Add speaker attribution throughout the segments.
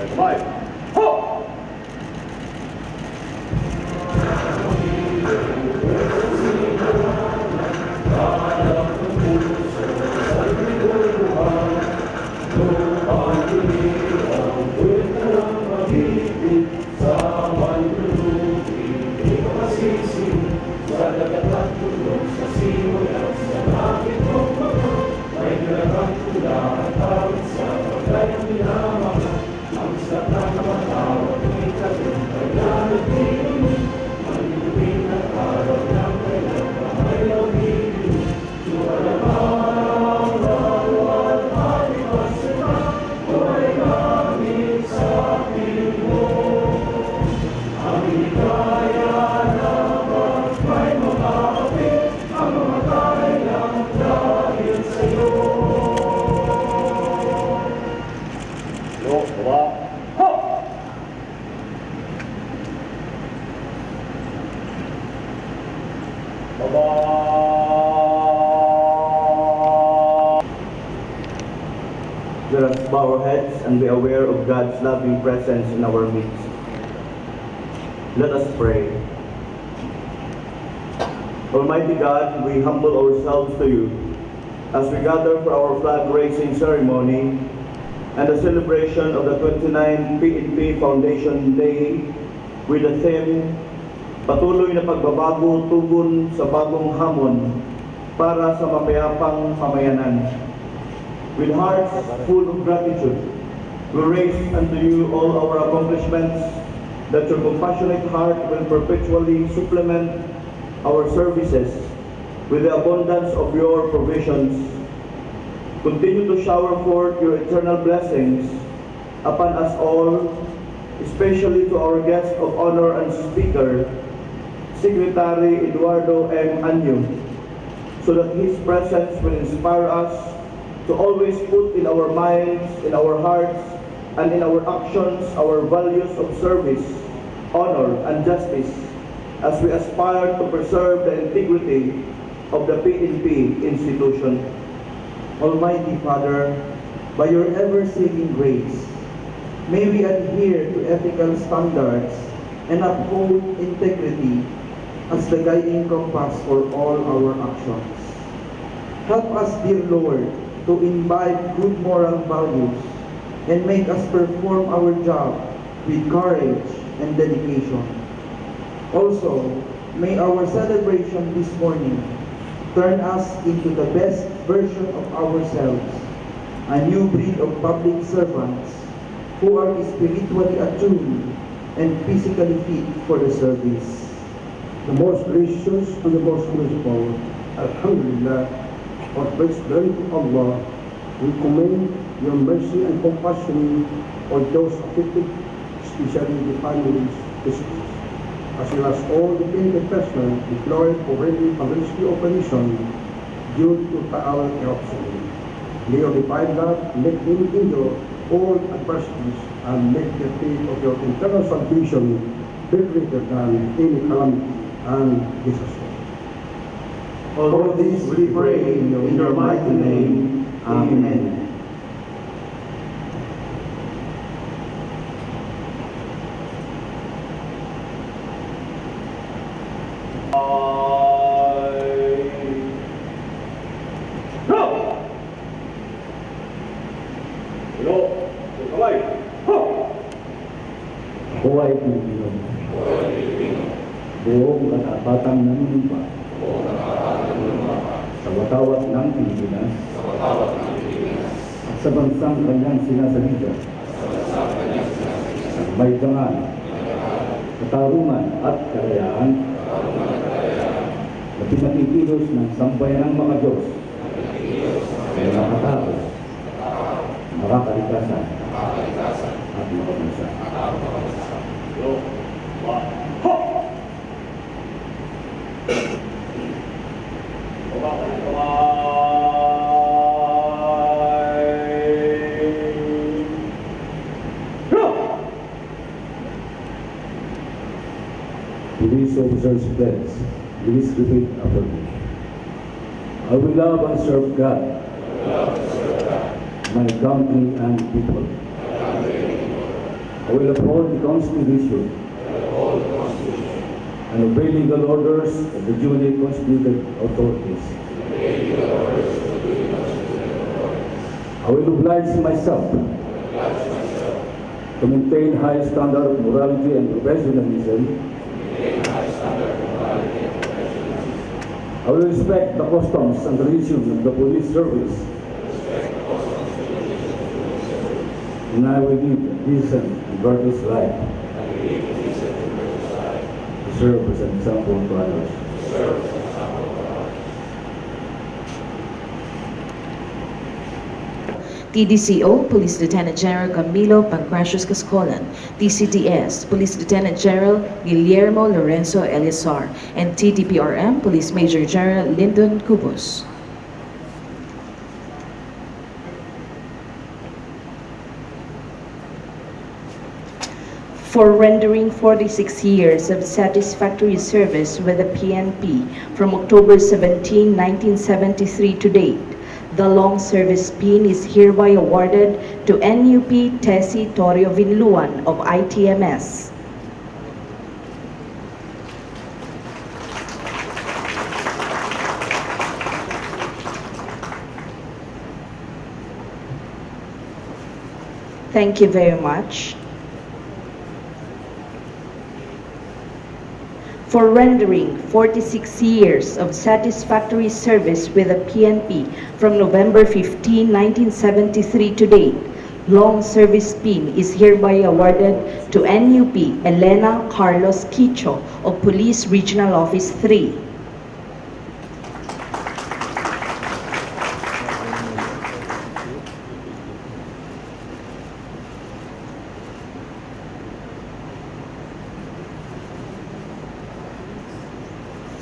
Speaker 1: Five. Ho!
Speaker 2: Let us bow our heads and be aware of God's loving presence in our midst. Let us pray. Almighty God, we humble ourselves to you as we gather for our flag-raising ceremony and the celebration of the 29th PNP Foundation Day with the theme, Patuloy na pagbabago tugon sa bagong hamon para sa mapayapang pamayanan. With hearts full of gratitude, we raise unto you all our accomplishments, that your compassionate heart will perpetually supplement our services with the abundance of your provisions. Continue to shower forth your eternal blessings upon us all, especially to our guest of honor and speaker, Secretary Eduardo Año, so that his presence will inspire us to always put in our minds, in our hearts, and in our actions our values of service, honor, and justice as we aspire to preserve the integrity of the PNP institution.
Speaker 3: Almighty Father, by your ever-saving grace, may we adhere to ethical standards and uphold integrity as the guiding compass for all our actions. Help us, dear Lord, to imbibe good moral values and make us perform our job with courage and dedication. Also, may our celebration this morning turn us into the best version of ourselves, a new breed of public servants who are spiritually attuned and physically fit for the service.
Speaker 4: The most gracious and the most merciful, Alhamdulillah, or praise glory to Allah, we commend your mercy and compassion for those affected, especially the families, as well as all the PNP personnel deployed for relief and rescue operation due to Taal eruption. May your divine love make them endure all adversities and make the faith of your eternal salvation be greater than any calamity and disaster.
Speaker 2: All this we pray in your mighty name. Amen.
Speaker 4: Buhay Pilipino, buong katapatang nanunumpa sa watawat ng Pilipinas at sa bansang kanyang sinasalida, may dangan, katarungan at kalayaan na pinakikilos ng sambayanang mga Diyos ay makatapos, makakalikasan at makabansa. Police officers pledge. Please repeat after me. I will love and serve God, my country and people,
Speaker 1: I will uphold the Constitution and obey legal orders of the duly constituted authorities. I will oblige myself to maintain high standard of morality and professionalism. I will respect the customs and traditions of the police service. And I will live a decent and virtuous life to serve as an example to others.
Speaker 5: TDCO, Police Lieutenant General Camilo Pancratius Cascolan, TCTS, Police Lieutenant General Guillermo Lorenzo Elizar, and TTPRM, Police Major General Lyndon Cubos. For rendering 46 years of satisfactory service with the PNP from October 17, 1973 to date, the long service pin is hereby awarded to NUP Tessie Torrio Vinluan of ITMS. Thank you very much. For rendering 46 years of satisfactory service with the PNP from November 15, 1973 to date, long service pin is hereby awarded to NUP Elena Carlos Quicho of Police Regional Office 3.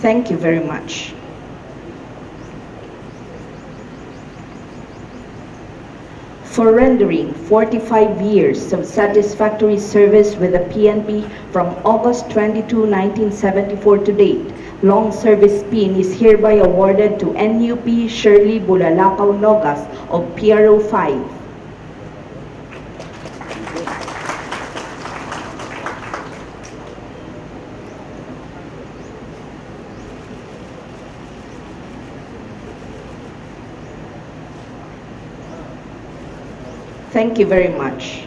Speaker 5: Thank you very much. For rendering 45 years of satisfactory service with the PNP from August 22, 1974 to date, long service pin is hereby awarded to NUP Shirley Bulalakaw Nogas of PRO 5. Thank you very much.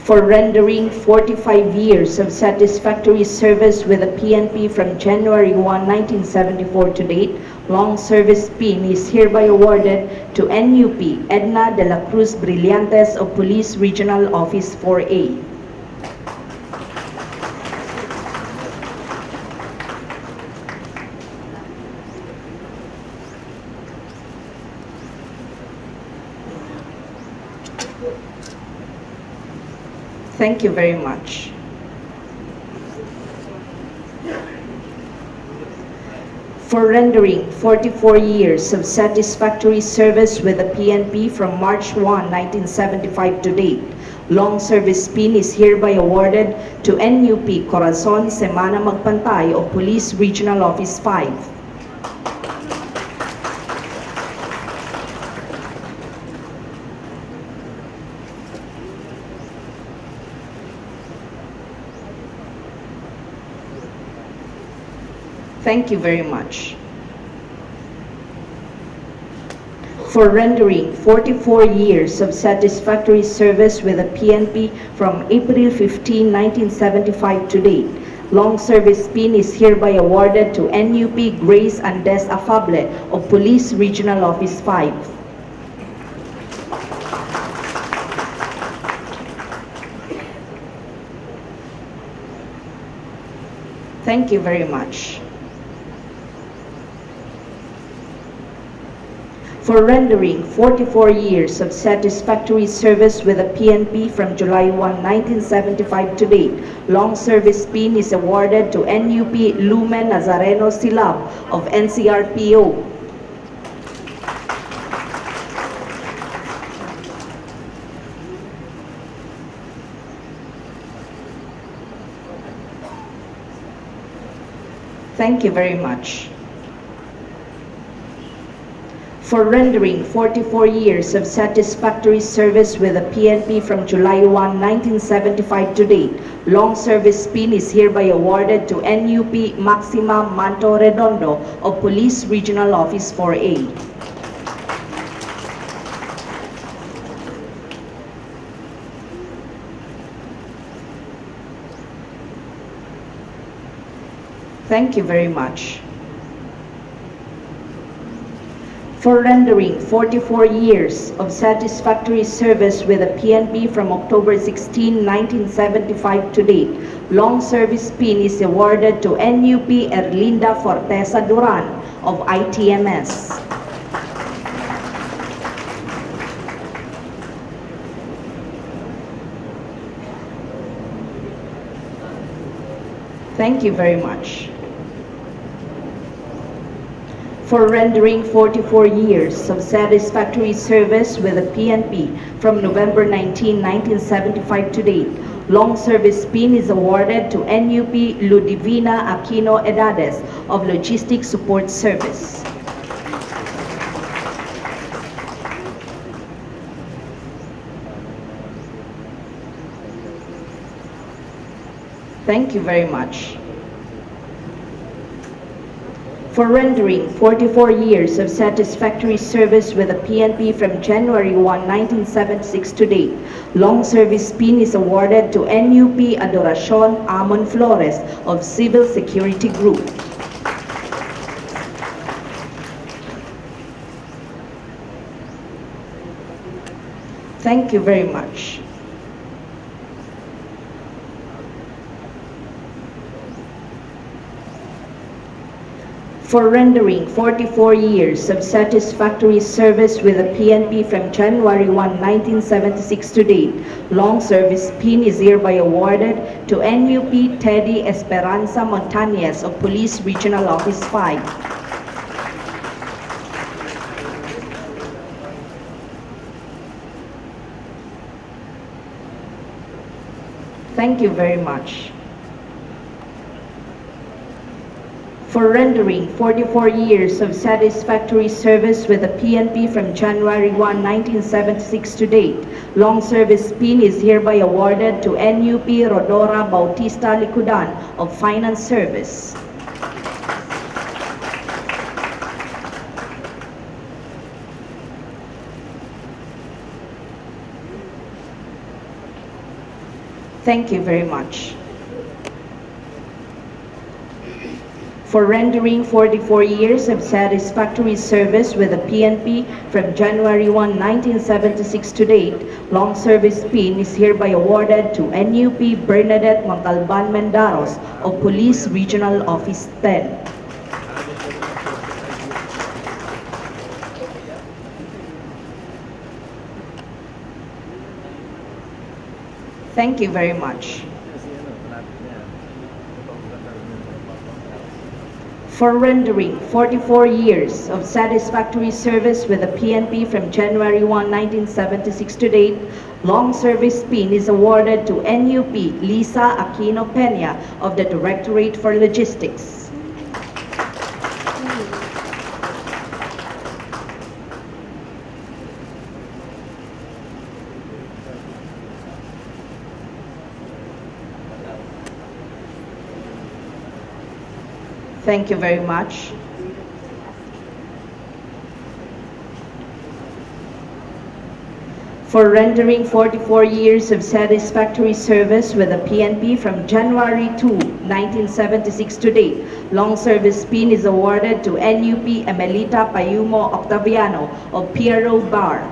Speaker 5: For rendering 45 years of satisfactory service with the PNP from January 1, 1974 to date, long service pin is hereby awarded to NUP Edna de la Cruz Brillantes of Police Regional Office 4A. Thank you very much. For rendering 44 years of satisfactory service with the PNP from March 1, 1975 to date, long service pin is hereby awarded to NUP Corazon Semana Magpantay of Police Regional Office 5. Thank you very much. For rendering 44 years of satisfactory service with the PNP from April 15, 1975 to date, long service pin is hereby awarded to NUP Grace Andes Afable of Police Regional Office 5. Thank you very much. For rendering 44 years of satisfactory service with the PNP from July 1, 1975 to date, long service pin is awarded to NUP Lumen Nazareno Silab of NCRPO. Thank you very much. For rendering 44 years of satisfactory service with the PNP from July 1, 1975 to date, long service pin is hereby awarded to NUP Maxima Manto Redondo of Police Regional Office 4A. Thank you very much. For rendering 44 years of satisfactory service with the PNP from October 16, 1975 to date, long service pin is awarded to NUP Erlinda Forteza Duran of ITMS. Thank you very much. For rendering 44 years of satisfactory service with the PNP from November 19, 1975 to date, long service pin is awarded to NUP Ludivina Aquino Edades of Logistics Support Service. Thank you very much. For rendering 44 years of satisfactory service with the PNP from January 1, 1976 to date, long service pin is awarded to NUP Adoracion Amon Flores of Civil Security Group. Thank you very much. For rendering 44 years of satisfactory service with the PNP from January 1, 1976 to date, long service pin is hereby awarded to NUP Teddy Esperanza Montañez of Police Regional Office 5. Thank you very much. For rendering 44 years of satisfactory service with the PNP from January 1, 1976 to date, long service pin is hereby awarded to NUP Rodora Bautista Licudan of Finance Service. Thank you very much. For rendering 44 years of satisfactory service with the PNP from January 1, 1976 to date, long service pin is hereby awarded to NUP Bernadette Montalban Mendaros of Police Regional Office 10. Thank you very much. For rendering 44 years of satisfactory service with the PNP from January 1, 1976 to date, long service pin is awarded to NUP Lisa Aquino Peña of the Directorate for Logistics. Thank you very much. For rendering 44 years of satisfactory service with the PNP from January 2, 1976 to date, long service pin is awarded to NUP Emelita Payumo Octaviano of PRO Bar.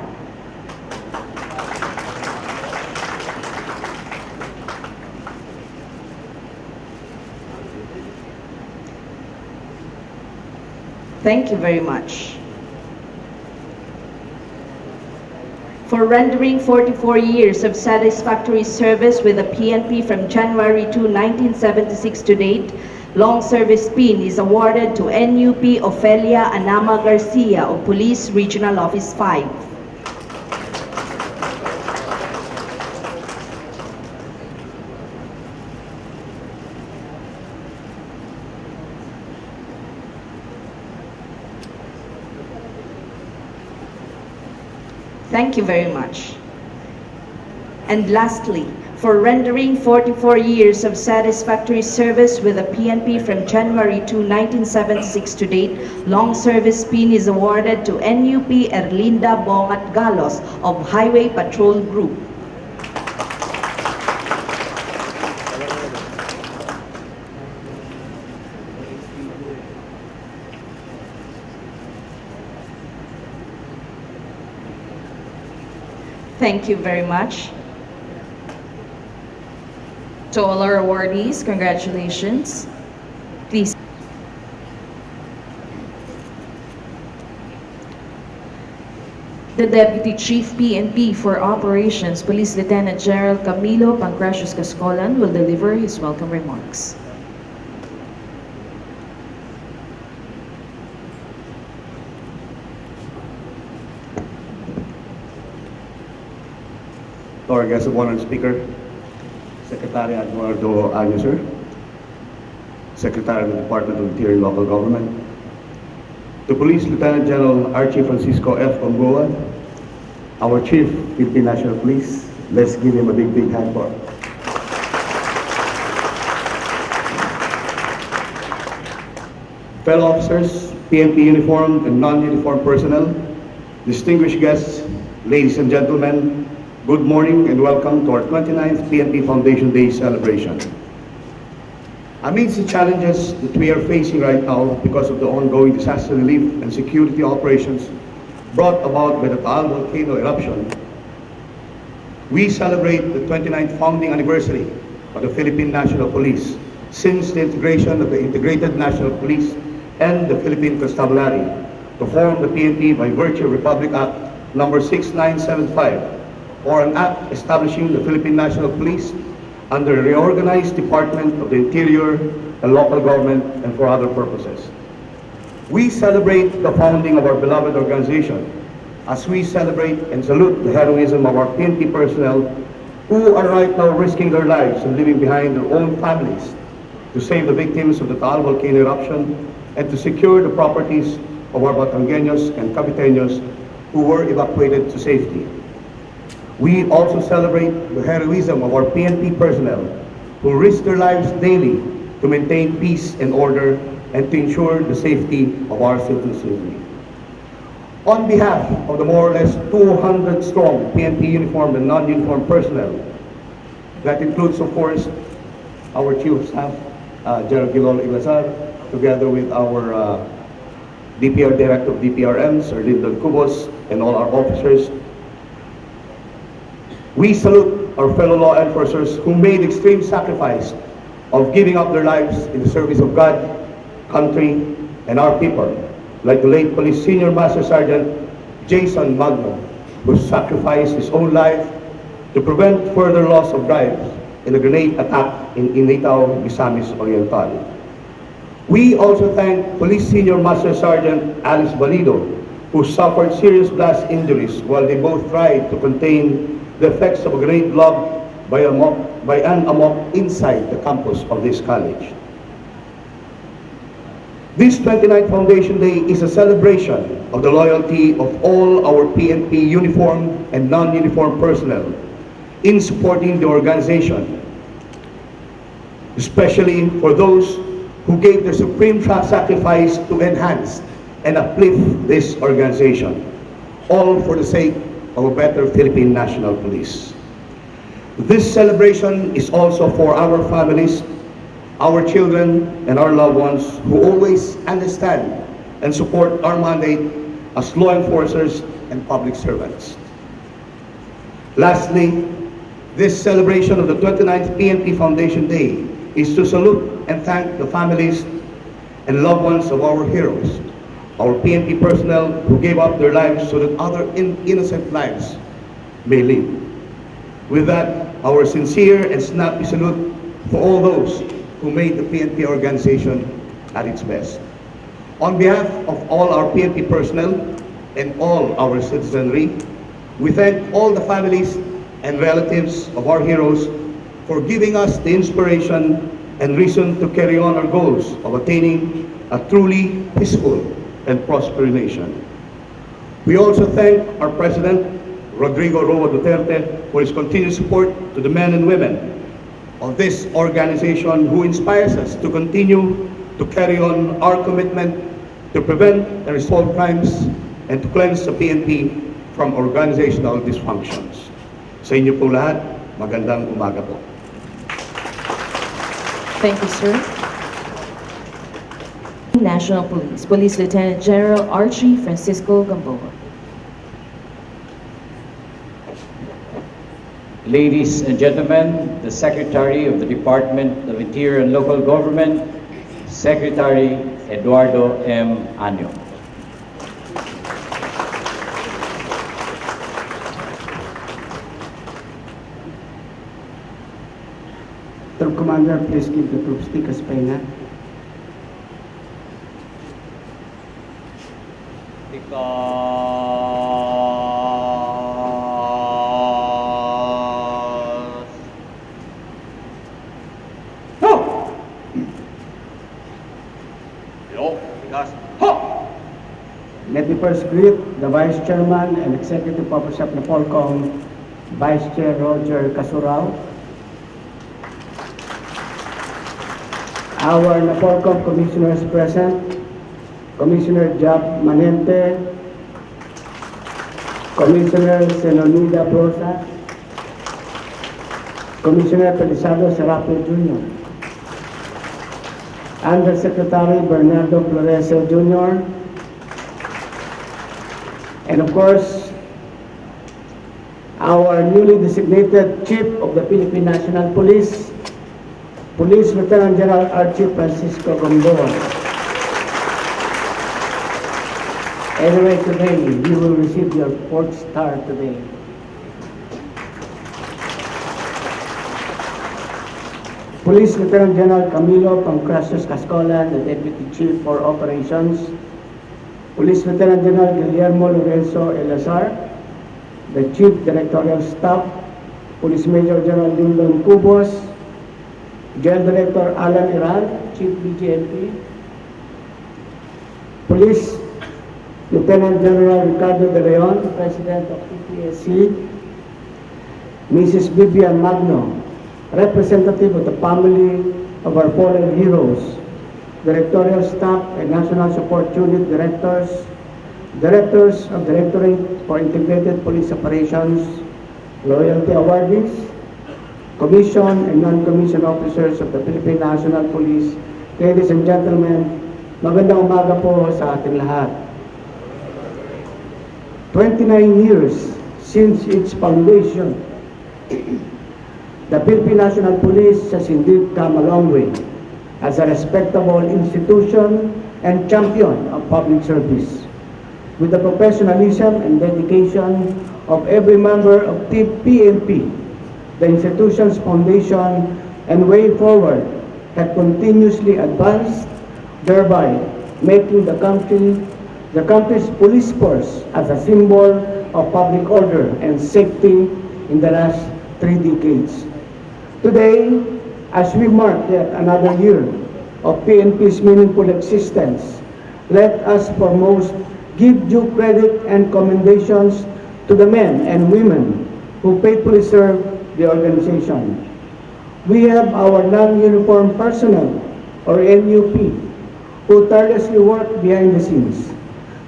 Speaker 5: Thank you very much. For rendering 44 years of satisfactory service with the PNP from January 2, 1976 to date, long service pin is awarded to NUP Ofelia Anama Garcia of Police Regional Office 5. Thank you very much. And lastly, for rendering 44 years of satisfactory service with the PNP from January 2, 1976 to date, long service pin is awarded to NUP Erlinda Bongat Galos of Highway Patrol Group. Thank you very much. To all our awardees, congratulations. Please. The Deputy Chief PNP for Operations, Police Lieutenant General Camilo Pancratius Cascolan, will deliver his welcome remarks.
Speaker 6: To our guest of honor and speaker, Secretary Eduardo Año, sir, Secretary of the Department of Interior and Local Government, to Police Lieutenant General Archie Francisco F. Ongoa, our Chief, Philippine National Police. Let's give him a big hand for it. Fellow officers, PNP uniformed and non-uniformed personnel, distinguished guests, ladies and gentlemen, good morning and welcome to our 29th PNP Foundation Day celebration. Amidst the challenges that we are facing right now because of the ongoing disaster relief and security operations brought about by the Taal volcano eruption, we celebrate the 29th founding anniversary of the Philippine National Police since the integration of the Integrated National Police and the Philippine Constabulary to form the PNP by virtue of Republic Act number 6975, or an act establishing the Philippine National Police under a reorganized Department of the Interior and Local Government and for other purposes. We celebrate the founding of our beloved organization as we celebrate and salute the heroism of our PNP personnel who are right now risking their lives and leaving behind their own families to save the victims of the Taal volcano eruption and to secure the properties of our Batangueños and Caviteños who were evacuated to safety. We also celebrate the heroism of our PNP personnel who risk their lives daily to maintain peace and order and to ensure the safety of our citizenry. On behalf of the more or less 200 strong PNP uniformed and non-uniformed personnel, that includes of course our Chief of Staff, General Gilol Iglazar, together with our DPR Director of DPRM, Sir Lyndon Cubos, and all our officers. We salute our fellow law enforcers who made extreme sacrifice of giving up their lives in the service of God, country, and our people, like the late Police Senior Master Sergeant Jason Magno, who sacrificed his own life to prevent further loss of lives in a grenade attack in Initao, Misamis Oriental. We also thank Police Senior Master Sergeant Alice Valido, who suffered serious blast injuries while they both tried to contain the effects of a grenade lobbed by an amok inside the campus of this college. This 29th Foundation Day is a celebration of the loyalty of all our PNP uniformed and non-uniformed personnel in supporting the organization, especially for those who gave their supreme sacrifice to enhance and uplift this organization, all for the sake of a better Philippine National Police. This celebration is also for our families, our children, and our loved ones who always understand and support our mandate as law enforcers and public servants. Lastly, this celebration of the 29th PNP Foundation Day is to salute and thank the families and loved ones of our heroes, our PNP personnel who gave up their lives so that other innocent lives may live. With that, our sincere and snappy salute for all those who made the PNP organization at its best. On behalf of all our PNP personnel and all our citizenry, we thank all the families and relatives of our heroes for giving us the inspiration and reason to carry on our goals of attaining a truly peaceful and prosperous nation. We also thank our President, Rodrigo Roa Duterte for his continued support to the men and women of this organization who inspires us to continue to carry on our commitment to prevent and resolve crimes and to cleanse the PNP from organizational dysfunctions. Sa inyo po lahat, magandang umaga po.
Speaker 5: Thank you, sir. National Police, Police Lieutenant General Archie Francisco Gamboa.
Speaker 7: Ladies and gentlemen, the Secretary of the Department of Interior and Local Government, Secretary Eduardo M. Año.
Speaker 8: Troop Commander, please give the troop stickers paina. Let me first greet the Vice Chairman and Executive Officer of Napolcom, Vice Chair Roger Casurao, our Napolcom Commissioners present, Commissioner Jab Manente, Commissioner Senonida Brosa, Commissioner Pelisado Serapio Jr., Undersecretary Bernardo Flores Jr., and of course, our newly designated Chief of the Philippine National Police, Police Lieutenant General Archie Francisco Gamboa. Anyway, today, you will receive your 4th star today. Police Lieutenant General Camilo Pancrasius Cascola, the Deputy Chief for Operations, Police Lieutenant General Guillermo Lorenzo Elazar, the Chief Directorial Staff, Police Major General Lyndon Cubos, Jail Director Alan Iran, Chief BGMP, Police Lieutenant General Ricardo De Leon, President of PPSC, Mrs. Vivian Magno, representative of the family of our fallen heroes, Directorial Staff and National Support Unit Directors, Directors of Directorate for Integrated Police Operations, Loyalty Awardees, Commission and non-commissioned officers of the Philippine National Police. Ladies and gentlemen, magandang umaga po sa ating lahat. 29 years since its foundation, the Philippine National Police has indeed come a long way as a respectable institution and champion of public service. With the professionalism and dedication of every member of the PNP, the institution's foundation and way forward have continuously advanced, thereby making the country's police force as a symbol of public order and safety in the last 3 decades. Today, as we mark yet another year of PNP's meaningful existence, let us foremost give due credit and commendations to the men and women who faithfully serve the organization. We have our non-uniformed personnel, or NUP, who tirelessly work behind the scenes,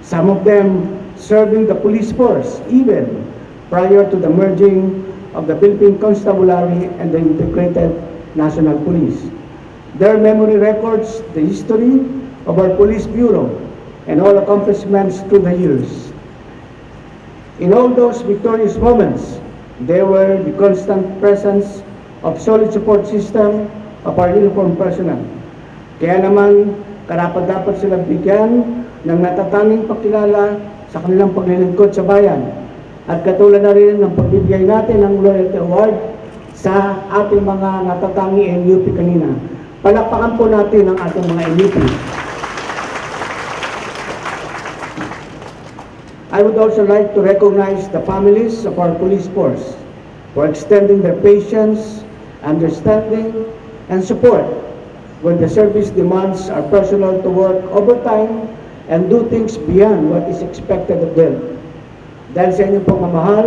Speaker 8: some of them serving the police force even prior to the merging of the Philippine Constabulary and the Integrated National Police. Their memory records the history of our police bureau and all accomplishments through the years. In all those victorious moments, they were the constant presence of solid support system of our uniformed personnel. Kaya naman, karapat-dapat silang bigyan ng natatanging pakilala sa kanilang paglilingkod sa bayan. At katulad na rin ng pagbibigay natin ng Loyalty Award sa ating mga natatangi NUP kanina. Palakpakan po natin ang ating mga NUP. I would also like to recognize the families of our police force for extending their patience, understanding, and support when the service demands our personnel to work overtime and do things beyond what is expected of them. Dahil sa inyong pagmamahal,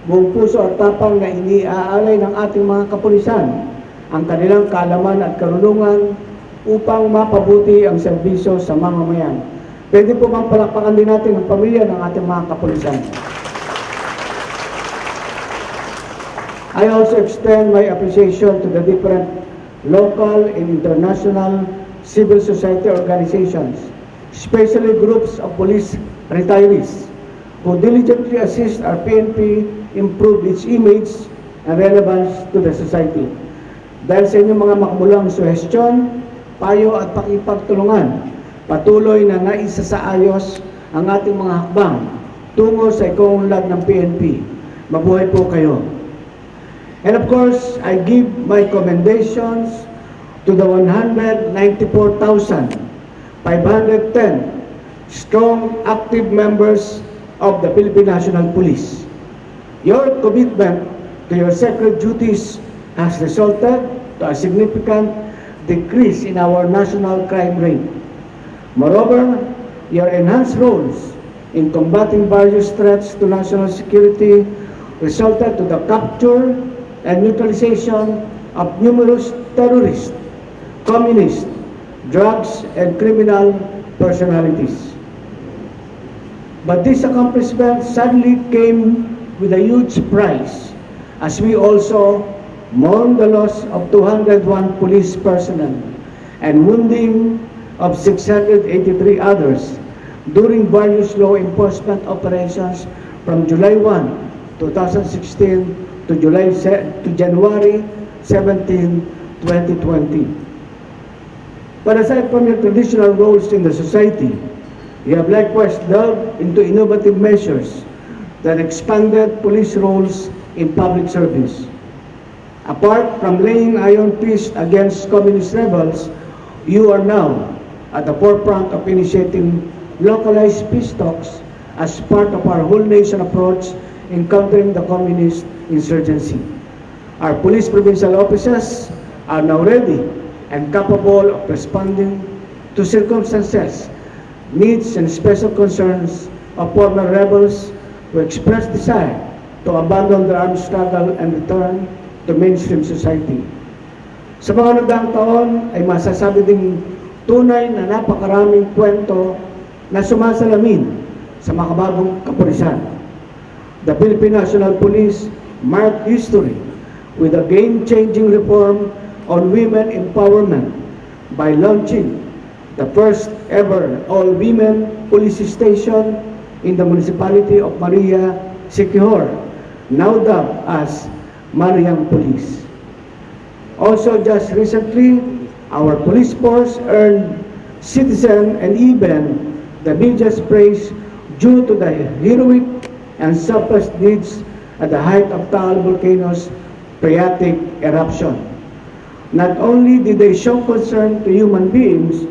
Speaker 8: buong puso at tapang na iniaalay ng ating mga kapulisan ang kanilang kaalaman at karunungan upang mapabuti ang serbisyo sa mamamayan. Pwede po bang palakpakan din natin ang pamilya ng ating mga kapulisan? I also extend my appreciation to the different local and international civil society organizations, especially groups of police retirees, who diligently assist our PNP improve its image and relevance to the society. Dahil sa inyong mga makmulang suhestyon, payo at pakipagtulungan, patuloy na naisasaayos ang ating mga hakbang tungo sa ikaunlad ng PNP. Mabuhay po kayo. And of course, I give my commendations to the 194,510 strong active members of the Philippine National Police. Your commitment to your sacred duties has resulted to a significant decrease in our national crime rate. Moreover, your enhanced roles in combating various threats to national security resulted to the capture and neutralization of numerous terrorist, communist, drugs, and criminal personalities. But this accomplishment sadly came with a huge price, as we also mourn the loss of 201 police personnel and wounding of 683 others during various law enforcement operations from July 1, 2016 to January 17, 2020. But aside from your traditional roles in the society, you have likewise delved into innovative measures that expanded police roles in public service. Apart from laying iron fist against communist rebels, you are now at the forefront of initiating localized peace talks as part of our whole nation approach in countering the communist insurgency. Our police provincial officers are now ready and capable of responding to circumstances, needs, and special concerns of former rebels who express desire to abandon the armed struggle and return to mainstream society. Sa mga nagdaang taon ay masasabi ding tunay na napakaraming kwento na sumasalamin sa makabagong kapulisan. The Philippine National Police marked history with a game-changing reform on women empowerment by launching the first ever all-women police station in the municipality of Maria Siquijor, now dubbed as Mariang Police. Also just recently, our police force earned citizen and even the media's praise due to the heroic and selfless deeds at the height of Taal volcano's phreatic eruption. Not only did they show concern to human beings,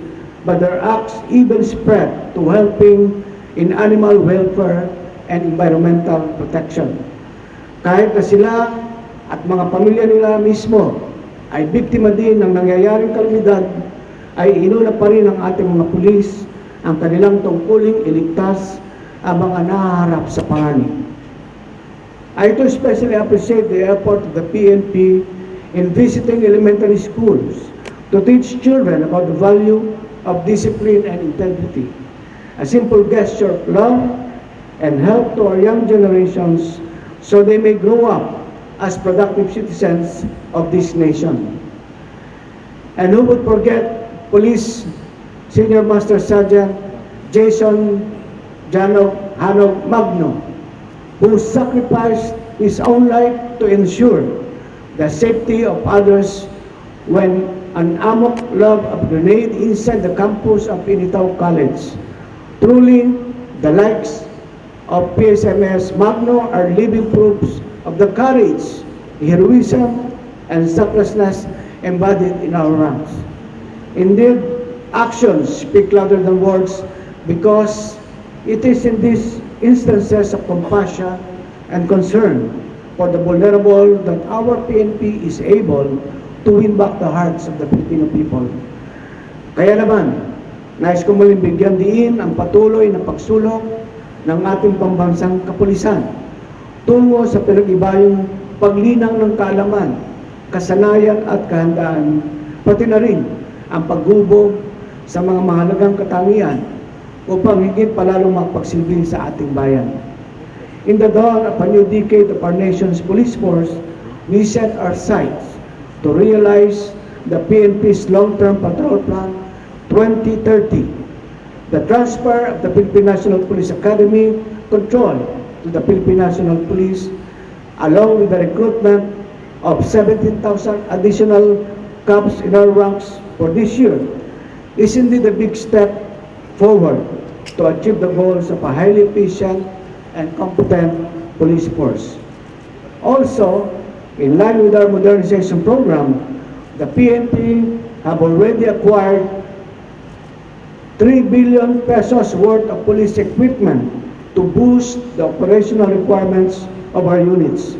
Speaker 8: but their acts even spread to helping in animal welfare and environmental protection. Kahit na sila at mga pamilya nila mismo ay biktima din ng nangyayaring kalamidad, ay inuna pa rin ng ating mga pulis ang kanilang tungkuling iligtas ang mga nahaharap sa panganib. I too especially appreciate the effort of the PNP in visiting elementary schools to teach children about the value of discipline and integrity, a simple gesture of love and help to our young generations so they may grow up as productive citizens of this nation. And who would forget Police Senior Master Sergeant Jason Hanog Magno, who sacrificed his own life to ensure the safety of others when an amok lob of grenade inside the campus of Initaw College. Truly, the likes of PSMS Magno are living proofs of the courage, heroism, and selflessness embodied in our ranks. Indeed, actions speak louder than words, because it is in these instances of compassion and concern for the vulnerable that our PNP is able to win back the hearts of the Filipino people. Kaya naman, nais ko muling bigyan diin ang patuloy na pagsulong ng ating pambansang kapulisan tungo sa pinag-ibayong paglinang ng kaalaman, kasanayan at kahandaan, pati na rin ang paghubog sa mga mahalagang katangian upang higit palalong magpagsilbi sa ating bayan. In the dawn of a new decade of our nation's police force, we set our sights to realize the PNP's long-term patrol plan 2030, the transfer of the Philippine National Police Academy control to the Philippine National Police, along with the recruitment of 17,000 additional cops in our ranks for this year, is indeed a big step forward to achieve the goals of a highly efficient and competent police force. Also, in line with our modernization program, the PNP have already acquired 3 billion pesos worth of police equipment to boost the operational requirements of our units.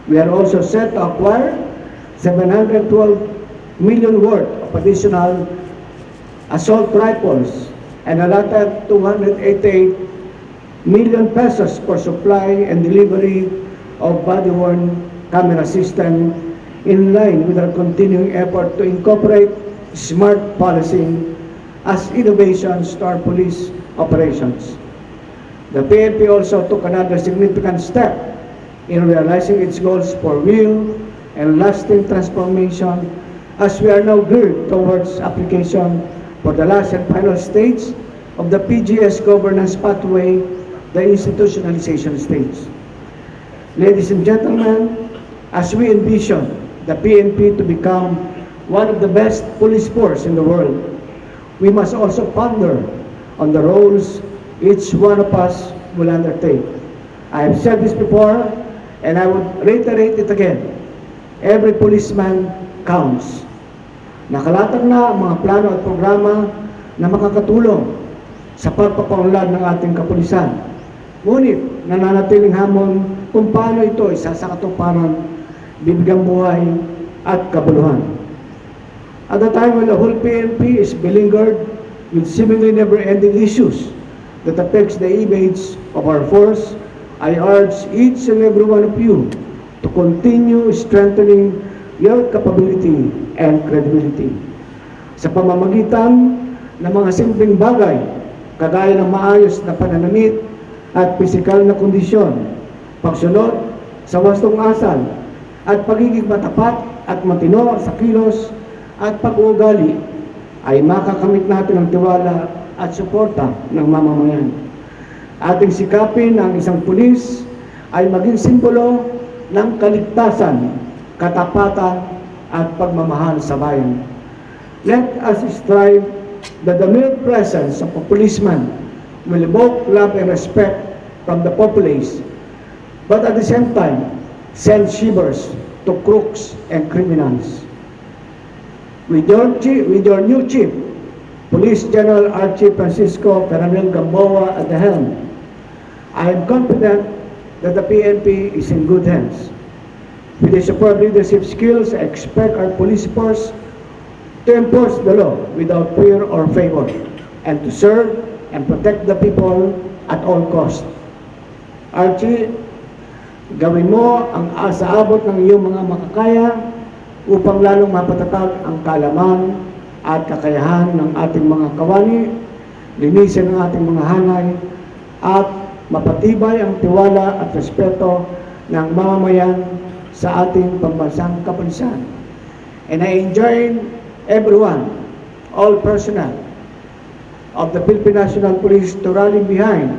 Speaker 8: We are also set to acquire 712 million worth of additional assault rifles and allotted 288 million pesos for supply and delivery of body-worn camera system in line with our continuing effort to incorporate smart policing as innovations to our police operations. The PNP also took another significant step in realizing its goals for real and lasting transformation as we are now geared towards application for the last and final stage of the PGS governance pathway, the institutionalization stage. Ladies and gentlemen, as we envision the PNP to become one of the best police force in the world, we must also ponder on the roles each one of us will undertake. I have said this before, and I would reiterate it again. Every policeman counts. Nakalatag na ang mga plano at programa na makakatulong sa pagpapaunlad ng ating kapulisan. Ngunit nananatiling hamon kung paano ito isasakatuparan, bibigyang buhay at kabuluhan. At the time when the whole PNP is beleaguered with seemingly never-ending issues that affects the image of our force, I urge each and every one of you to continue strengthening your capability and credibility. Sa pamamagitan ng mga simpleng bagay, kagaya ng maayos na pananamit at pisikal na kondisyon, pagsunod sa wastong asal, at pagiging matapat at matino sa kilos at pag-uugali, ay makakamit natin ang tiwala at suporta ng mamamayan. Ating sikapin ang isang pulis ay maging simbolo ng kaligtasan, katapatan at pagmamahal sa bayan. Let us strive that the mere presence of a policeman will evoke love and respect from the populace, but at the same time send shivers to crooks and criminals. With your new chief, Police General Archie Francisco Coronel Gamboa at the helm, I am confident that the PNP is in good hands. With the superb leadership skills, I expect our police force to enforce the law without fear or favor, and to serve and protect the people at all costs. Archie, gawin mo ang sa abot ng iyong mga makakaya upang lalong mapatatag ang kaalaman at kakayahan ng ating mga kawani, linisin ang ating mga hanay, at mapatibay ang tiwala at respeto ng mamamayan sa ating pambansang kapulisan. And I enjoin everyone, all personnel of the Philippine National Police to rally behind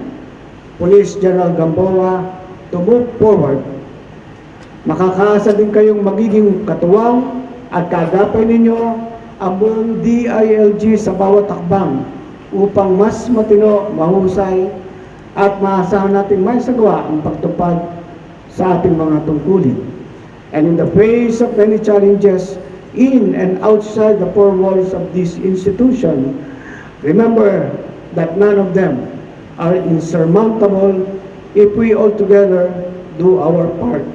Speaker 8: Police General Gamboa to move forward. Makakaasa din kayong magiging katuwang at kaagapay ninyo ang buong DILG sa bawat takbang upang mas matino, mahusay at maasahan natin may sagwa ang pagtupad sa ating mga tungkulin. And in the face of many challenges in and outside the four walls of this institution, remember that none of them are insurmountable if we all together do our part.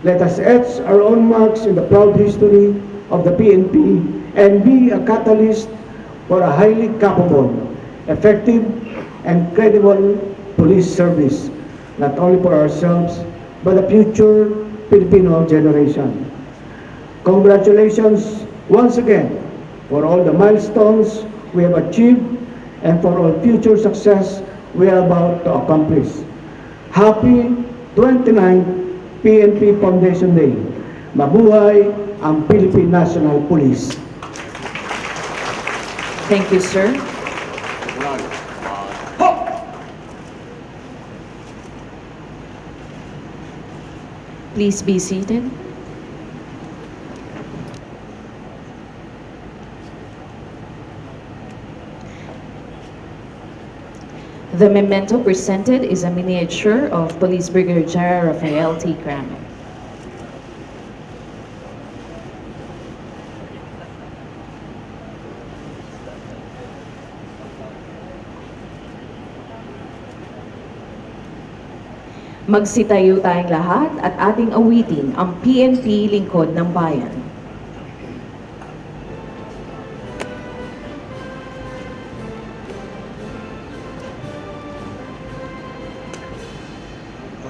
Speaker 8: Let us etch our own marks in the proud history of the PNP and be a catalyst for a highly capable, effective, and credible police. police service, not only for ourselves, but the future Filipino generation. Congratulations once again for all the milestones we have achieved and for all future success we are about to accomplish. Happy 29th PNP Foundation Day. Mabuhay ang Philippine National Police.
Speaker 5: Thank you, sir. Please be seated. The memento presented is a miniature of Police Brigadier Rafael T. Crame. Magsitayo tayong lahat at ating awitin ang PNP Lingkod ng Bayan.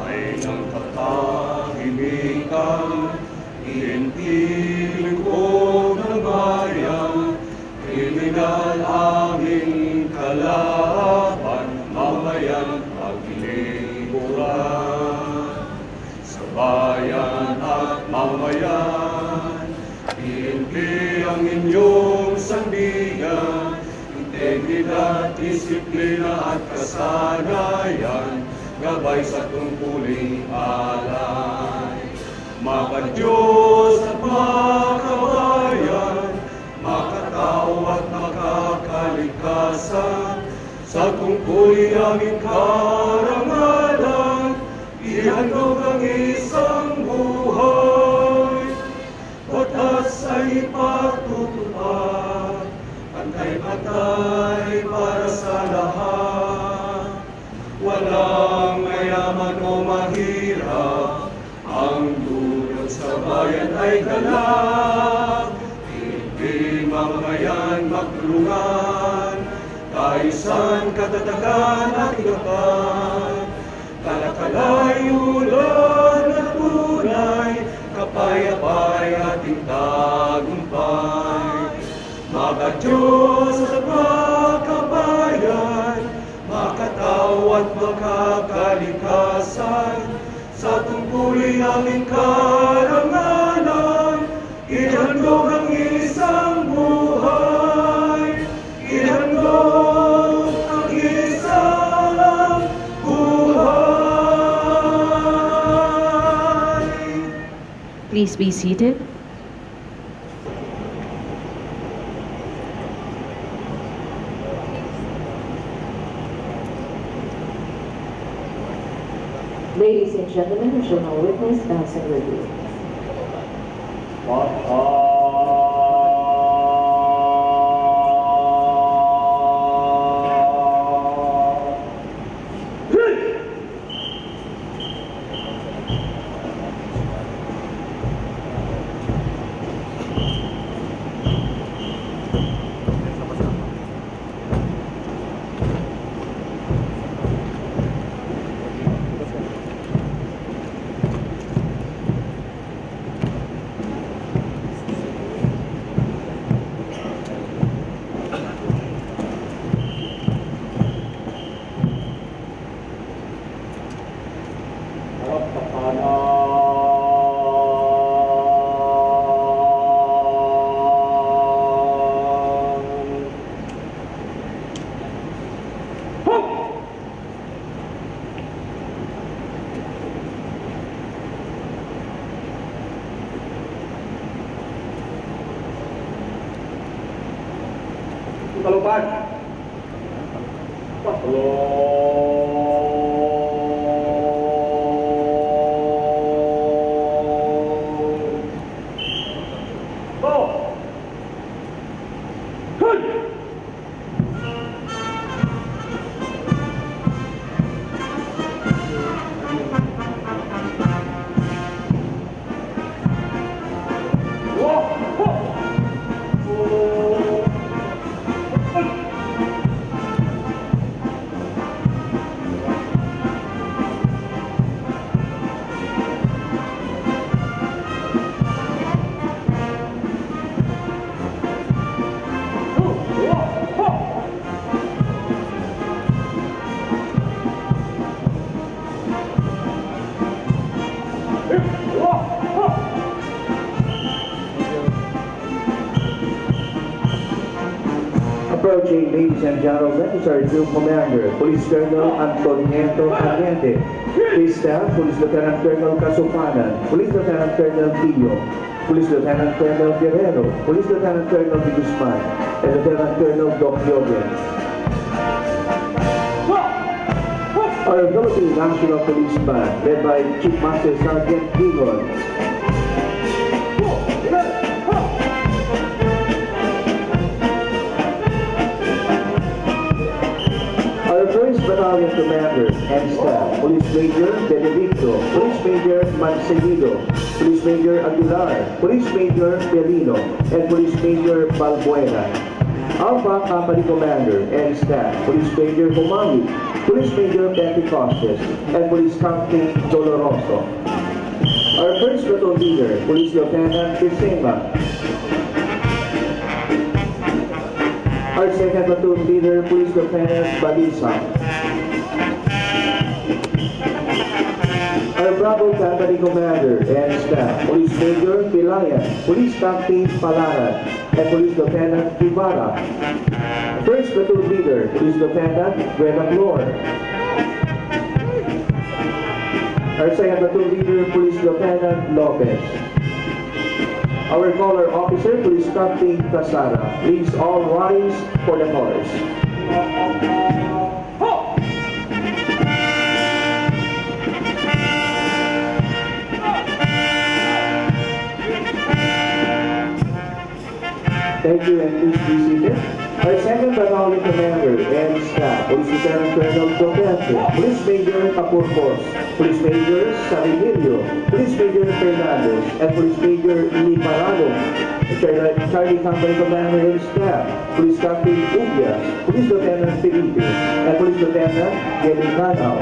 Speaker 9: Ay ng katahimikan, PNP Lingkod ng Bayan, kriminal aming kalaban, mamayan pagliliburan. Sa bayan at mamayan, PNP ang inyong sandigan, integridad, disiplina at kasanayan, gabay sa tungkuling alay. Maka-Diyos at makabayan, makatao at makakalikasan, sa tungkuling aming karangalan, ihandog ang isang buhay. Batas ay ipatutupad, pantay-pantay para sa lahat. Walang mayaman o mahirap, ang dulot sa bayan ay galak. Hindi mamayan magtulungan, kaisan katatagan at igapan. Kalakalayulan at tunay, kapayapay ating tagumpay. Maka-Diyos at makabayan, makatao at makakalikasan, sa tungkulin aming karangalan, ihandog ang isang buhay. Ihandog ang isang buhay.
Speaker 5: Please be seated. Ladies and gentlemen, we shall now witness dance and review.
Speaker 6: Kalupad.
Speaker 2: Approaching, ladies and gentlemen, is our new commander, Police Colonel Antonio Allende. Please staff, Police Lieutenant Colonel Casupanan, Police Lieutenant Colonel Tio, Police Lieutenant Colonel Guerrero, Police Lieutenant Colonel De Guzman, and Lieutenant Colonel Doc Yogen. Our Philippine National Police Band, led by Chief Master Sergeant Gigon. Our 1st Battalion Commander and Staff, Police Major Benedicto, Police Major Mancegido, Police Major Aguilar, Police Major Pelino, and Police Major Balbuena. Alpha Company Commander and Staff, Police Major Humali, Police Major Pentecostes, and Police Captain Doloroso. Our 1st Platoon Leader, Police Lieutenant Crisema. Our 2nd Platoon Leader, Police Lieutenant Balisa. Our Bravo Company Commander and Staff, Police Major Pilayan, Police Captain Palaran, and Police Lieutenant Ibarra. 1st Platoon Leader, Police Lieutenant Buena Flor. Our 2nd Platoon Leader, Police Lieutenant Lopez. Our Color Officer, Police Captain Casara. Please all rise for the colors. Thank you, and please be seated. Our 2nd Battalion Commander and Staff, Police Lieutenant Colonel Duterte, Police Major Tapurcos, Police Major Salinilio, Police Major Fernandez, and Police Major Liparado. Charlie Company Commander and Staff, Police Captain Ubias, Police Lieutenant Felipe, and Police Lieutenant Gelinganao.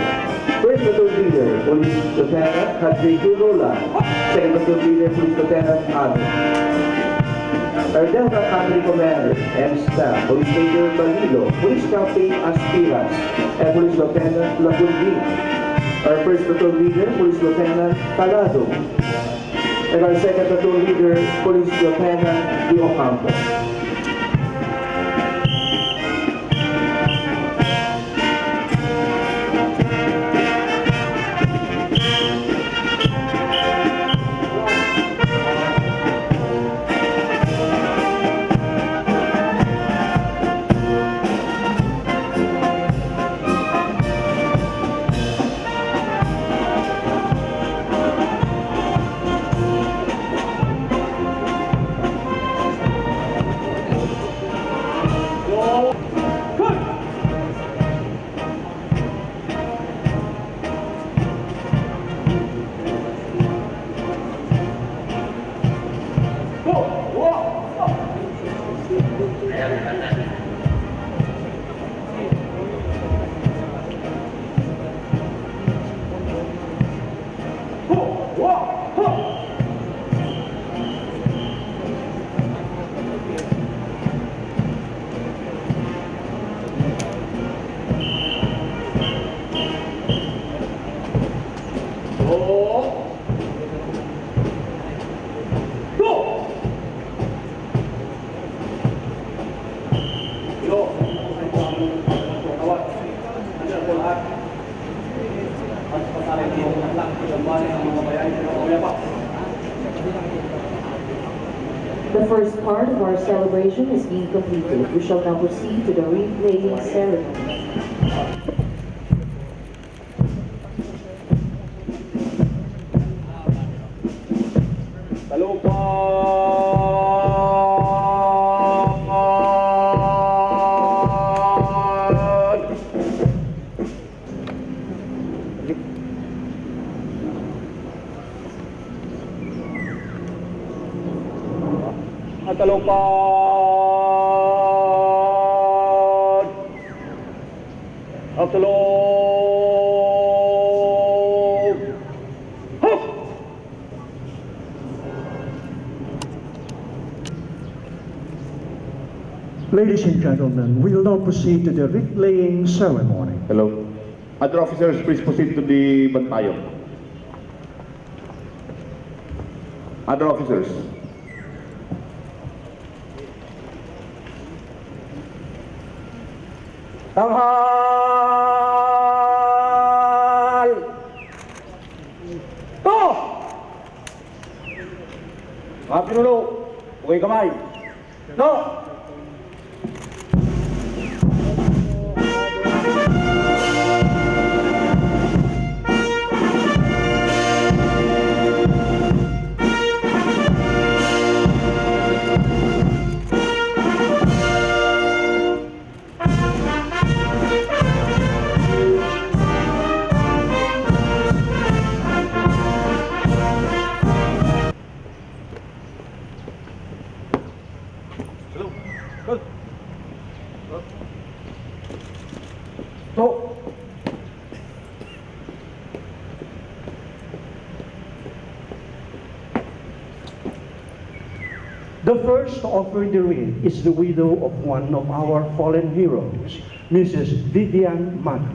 Speaker 2: 1st Platoon Leader, Police Lieutenant Hadrigo Rola. 2nd Platoon Leader, Police Lieutenant Ano. Our Delta Company Commander and Staff, Police Major Balilo, Police Captain Aspiras, and Police Lieutenant Lagundi. Our 1st Platoon Leader, Police Lieutenant Calado. And our 2nd Platoon Leader, Police Lieutenant Di Ocampo.
Speaker 5: The first part of our celebration is being completed. We shall now proceed to the wreath-laying ceremony.
Speaker 2: Talupad of the Lord.
Speaker 10: Ladies and gentlemen, we will now proceed to the wreath-laying ceremony.
Speaker 6: Hello. Other officers, please proceed to the Bantayo.
Speaker 2: Other officers.
Speaker 8: Tanghal! To! Mga pinuno, huwag kamay. To! To!
Speaker 10: The first to offer the wreath is the widow of one of our fallen heroes, Mrs. Vivian Mana.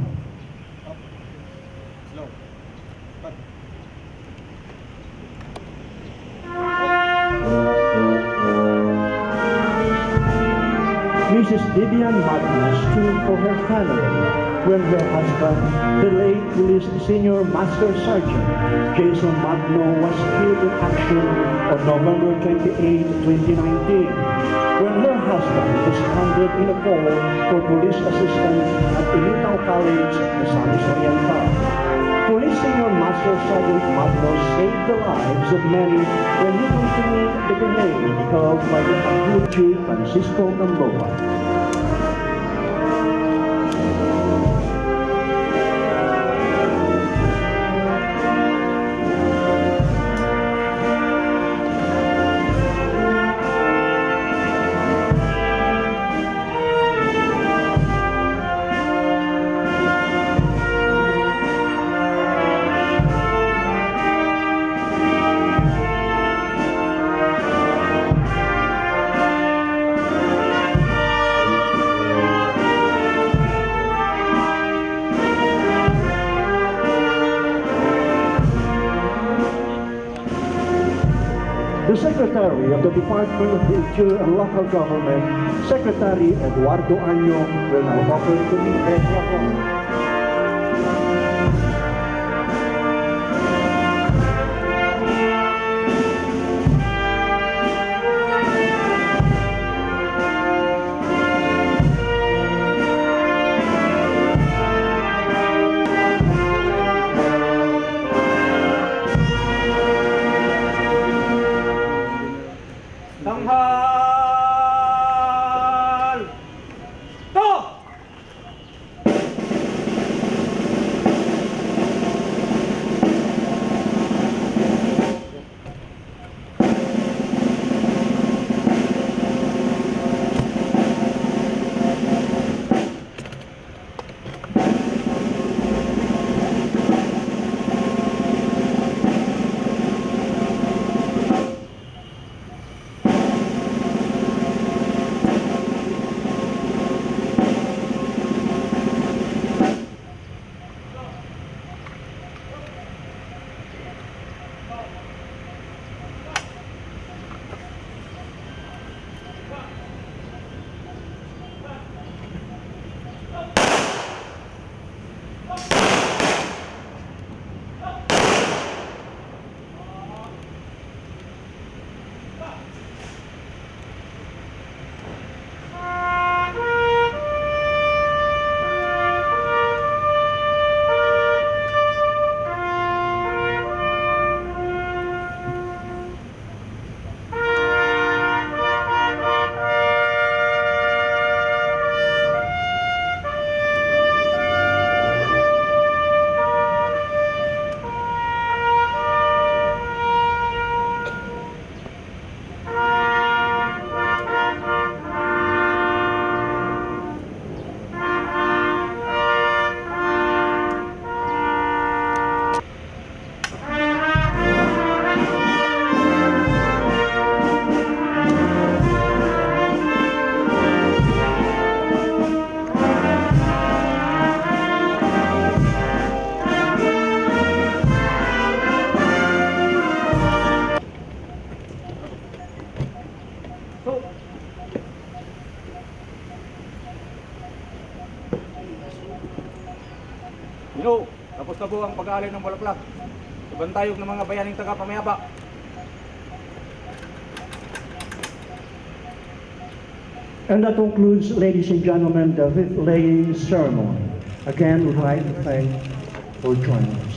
Speaker 10: Mrs. Vivian Magna stood for her family when her husband, the late police senior master sergeant, Jason Magno, was killed in action on November 28, 2019, when her husband was stranded in a call for police assistance at Ilitao College, Misamis Oriental. Police senior master sergeant Magno saved the lives of many when he continued the grenade held by the Aguchi Francisco Gamboa. The Secretary of the Department of the Interior and Local Government, Secretary Eduardo Año, will now offer to me a
Speaker 8: Tanghal! To!
Speaker 11: Ginoo, tapos na po ang pag-aalay ng bulaklak. Ibantayog ng mga bayaning taga-pamayaba.
Speaker 10: And that concludes, ladies and gentlemen, the fifth laying ceremony. Again, we'd like to thank for joining.